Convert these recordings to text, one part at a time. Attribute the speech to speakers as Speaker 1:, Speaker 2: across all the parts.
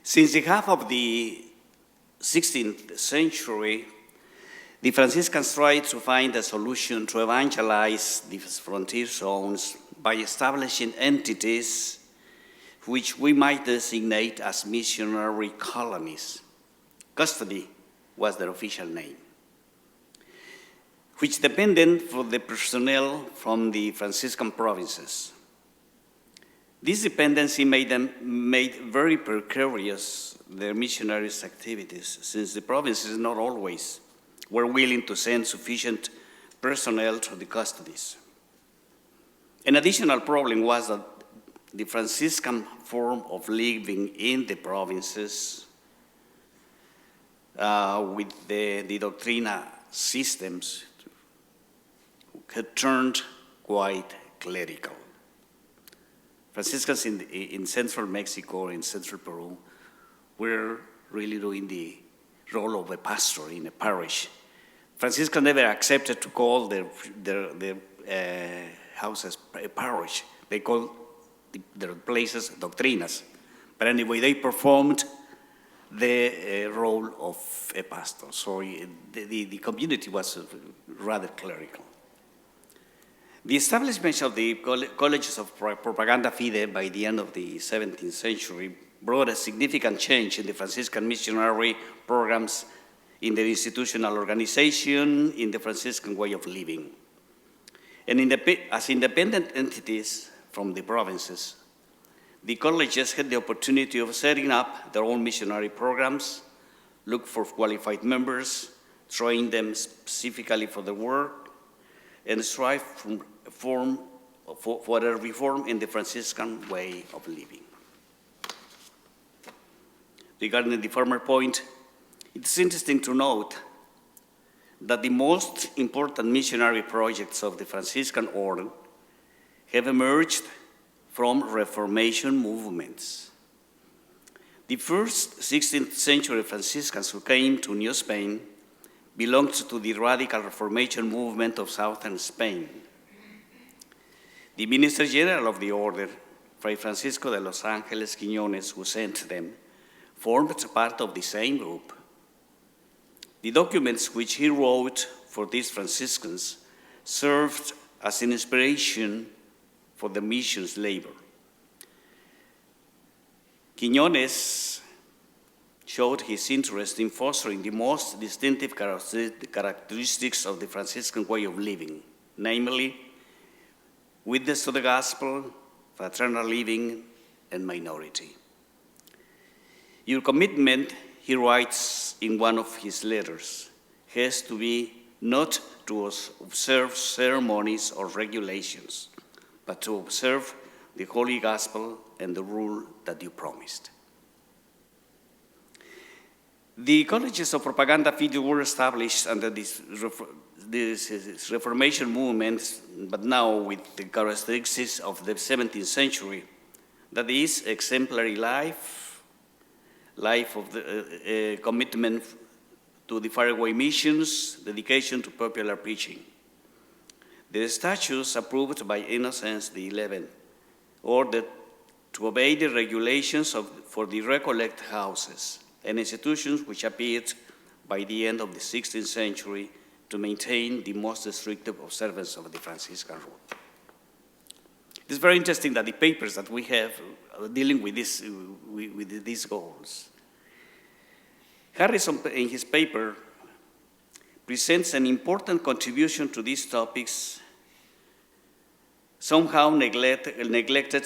Speaker 1: Since the half of the 16th century, the Franciscans tried to find a solution to evangelize these frontier zones by establishing entities which we might designate as missionary colonies. Custody was their official name, which depended for the personnel from the Franciscan provinces. This dependency made very precarious their missionaries' activities, since the provinces not always were willing to send sufficient personnel to the custodies. An additional problem was that the Franciscan form of living in the provinces with the doctrina systems had turned quite clerical. Franciscans in central Mexico, in central Peru, were really doing the role of a pastor in a parish. Franciscans never accepted to call their houses a parish. They called their places doctrinas. But anyway, they performed the role of a pastor. So the community was rather clerical. The establishment of the colleges of propaganda fide by the end of the 17th century brought a significant change in the Franciscan missionary programs, in the institutional organization, in the Franciscan way of living. And as independent entities from the provinces, the colleges had the opportunity of setting up their own missionary programs, look for qualified members, train them specifically for the work, and strive for a reform in the Franciscan way of living. Regarding the former point, it's interesting to note that the most important missionary projects of the Franciscan order have emerged from Reformation movements. The first 16th century Franciscans who came to New Spain belonged to the radical Reformation movement of southern Spain. The Minister General of the order, Fray Francisco de los Ángeles Quiñones, who sent them, formed part of the same group. The documents which he wrote for these Franciscans served as an inspiration for the missions labor. Quiñones showed his interest in fostering the most distinctive characteristics of the Franciscan way of living, namely, witness to the gospel, fraternal living, and minority. Your commitment, he writes in one of his letters, has to be not to observe ceremonies or regulations, but to observe the Holy Gospel and the rule that you promised. The colleges of propaganda fide were established under this Reformation movement, but now with the characteristics of the 17th century, that is, exemplary life of the commitment to the faraway missions, dedication to popular preaching. The statutes approved by Innocent XI ordered to obey the regulations for the Recollect houses and institutions which appeared by the end of the 16th century to maintain the most restrictive observance of the Franciscan rule. It is very interesting that the papers that we have dealing with these goals. Harrison, in his paper, presents an important contribution to these topics, somehow neglected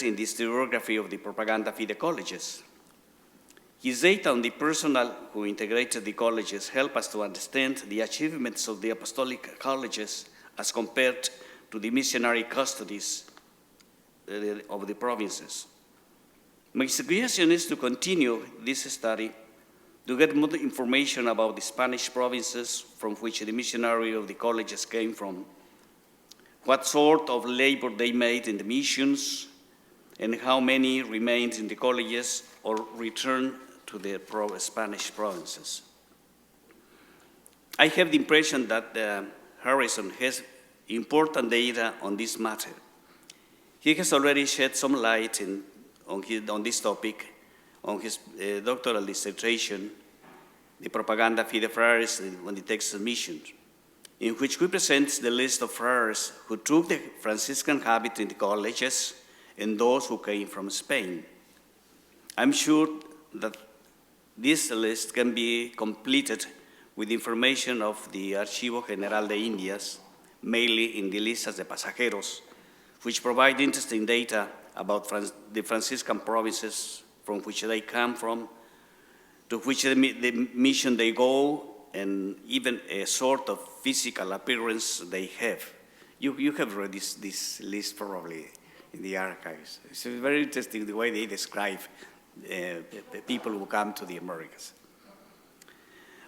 Speaker 1: in the historiography of the propaganda fide colleges. His data on the personnel who integrated the colleges help us to understand the achievements of the apostolic colleges as compared to the missionary custodies of the provinces. My suggestion is to continue this study to get more information about the Spanish provinces from which the missionary of the colleges came from, what sort of labor they made in the missions, and how many remained in the colleges or returned to the Spanish provinces. I have the impression that Harrison has important data on this matter. He has already shed some light on this topic on his doctoral dissertation, The Propaganda Fide Friars on the Texas Mission, in which he presents the list of friars who took the Franciscan habit in the colleges and those who came from Spain. I'm sure that this list can be completed with information of the Archivo General de Indias, mainly in the listas de pasajeros, which provide interesting data about the Franciscan provinces from which they come from, to which the mission they go, and even a sort of physical appearance they have. You have read this list probably in the archives. It's very interesting the way they describe the people who come to the Americas.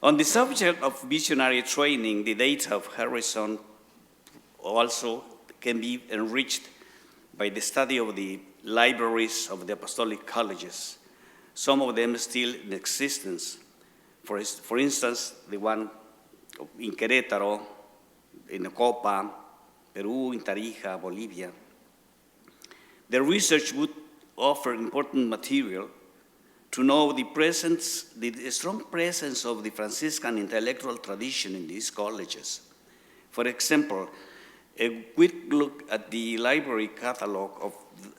Speaker 1: On the subject of missionary training, the data of Harrison also can be enriched by the study of the libraries of the apostolic colleges, some of them still in existence. For instance, the one in Querétaro, in Copa, Peru, in Tarija, Bolivia. The research would offer important material to know the strong presence of the Franciscan intellectual tradition in these colleges. For example, a quick look at the library catalog of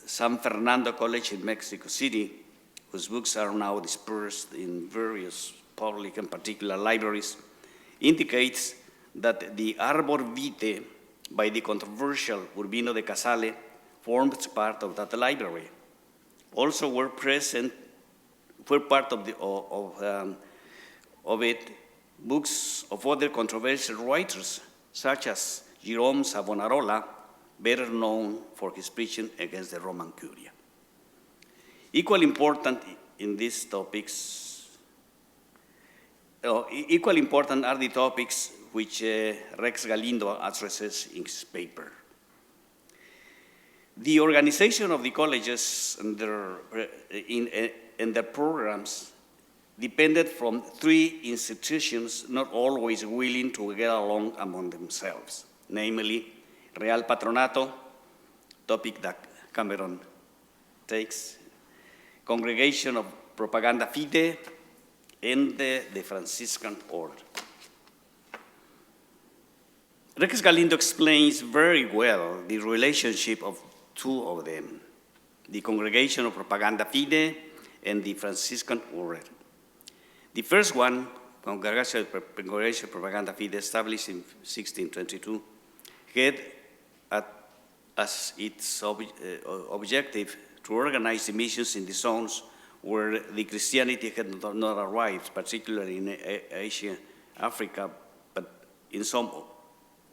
Speaker 1: San Fernando College in Mexico City, whose books are now dispersed in various public and particular libraries, indicates that the Arbor Vitae by the controversial Urbino de Casale forms part of that library. Also were part of it books of other controversial writers, such as Jerome Savonarola, better known for his preaching against the Roman Curia. Equally important are the topics which Rex Galindo addresses in his paper. The organization of the colleges and their programs depended from three institutions not always willing to get along among themselves, namely Real Patronato, topic that Cameron takes, Congregation of Propaganda Fide, and the Franciscan Order. Rex Galindo explains very well the relationship of two of them, the Congregation of Propaganda Fide and the Franciscan Order. The first one, Congregation of Propaganda Fide, established in 1622, had as its objective to organize the missions in the zones where the Christianity had not arrived, particularly in Asia, Africa, but in some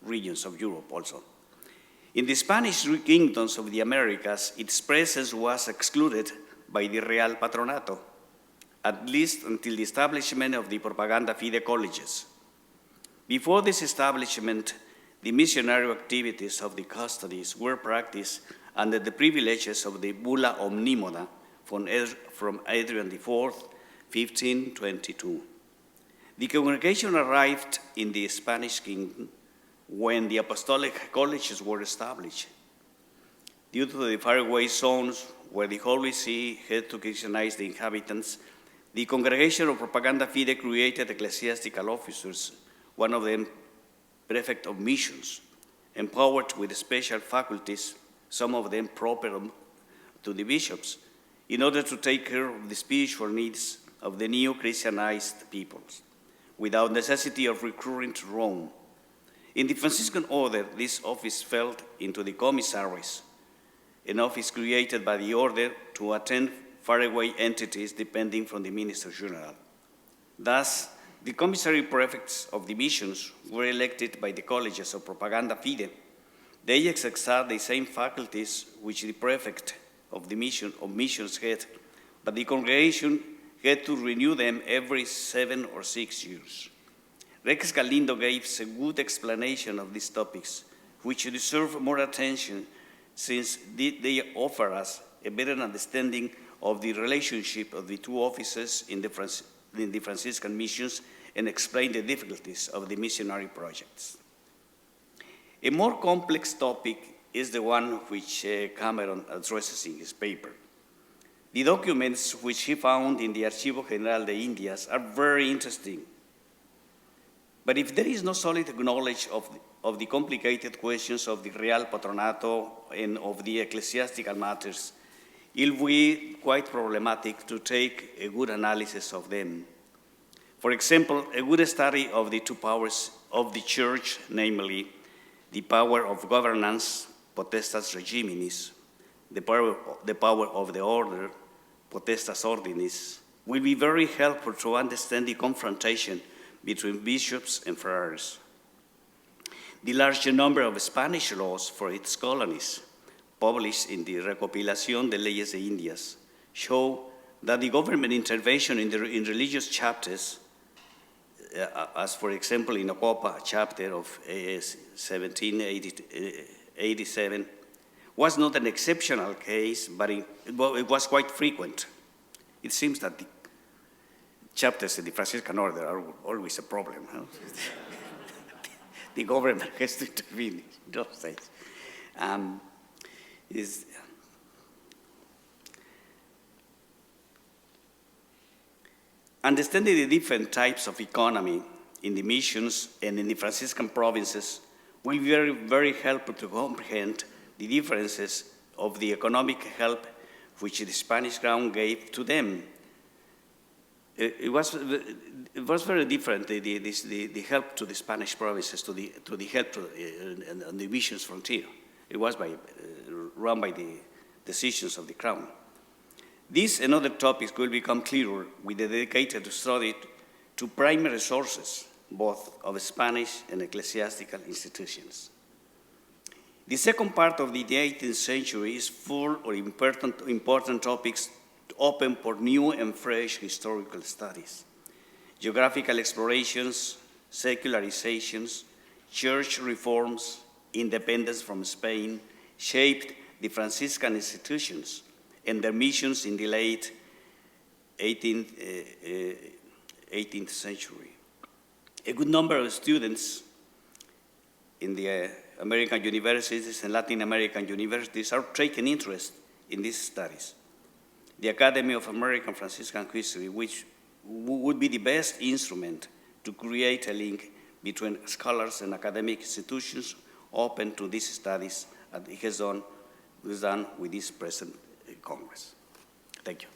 Speaker 1: regions of Europe also. In the Spanish kingdoms of the Americas, its presence was excluded by the Real Patronato, at least until the establishment of the Propaganda Fide colleges. Before this establishment, the missionary activities of the custodies were practiced under the privileges of the Bulla Omnimoda from Adrian IV, 1522. The congregation arrived in the Spanish kingdom when the apostolic colleges were established. Due to the faraway zones where the Holy See had to Christianize the inhabitants, the Congregation of Propaganda Fide created ecclesiastical officers, one of them prefect of missions, empowered with special faculties, some of them proper to the bishops, in order to take care of the spiritual needs of the new Christianized peoples, without necessity of recurring to Rome. In the Franciscan order, this office fell into the commissaries, an office created by the order to attend faraway entities depending from the minister general. Thus, the commissary prefects of the missions were elected by the colleges of Propaganda Fide. They exercised the same faculties which the prefect of the missions had, but the congregation had to renew them every 7 or 6 years. Rex Galindo gives a good explanation of these topics, which deserve more attention since they offer us a better understanding of the relationship of the two offices in the Franciscan missions and explain the difficulties of the missionary projects. A more complex topic is the one which Cameron addresses in his paper. The documents which he found in the Archivo General de Indias are very interesting. But if there is no solid knowledge of the complicated questions of the Real Patronato and of the ecclesiastical matters, it will be quite problematic to take a good analysis of them. For example, a good study of the two powers of the Church, namely the power of governance, potestas regimenis, the power of the order, potestas ordinis, will be very helpful to understand the confrontation between bishops and friars. The large number of Spanish laws for its colonies, published in the Recopilación de Leyes de Indias, show that the government intervention in religious chapters, as for example in Ocopa chapter of 1787, was not an exceptional case, but it was quite frequent. It seems that the chapters in the Franciscan order are always a problem. Huh? The government has to intervene in those days. Understanding the different types of economy in the missions and in the Franciscan provinces will be very, very helpful to comprehend the differences of the economic help which the Spanish crown gave to them. It was very different, the help to the Spanish provinces, to the help on the missions frontier. It was run by the decisions of the crown. These and other topics will become clearer with the dedicated study to primary sources, both of Spanish and ecclesiastical institutions. The second part of the 18th century is full of important topics open for new and fresh historical studies. Geographical explorations, secularizations, church reforms, independence from Spain shaped the Franciscan institutions and their missions in the late 18th century. A good number of students in the American universities and Latin American universities are taking interest in these studies. The Academy of American Franciscan History, which would be the best instrument to create a link between scholars and academic institutions open to these studies, as it has done with this present Congress. Thank you.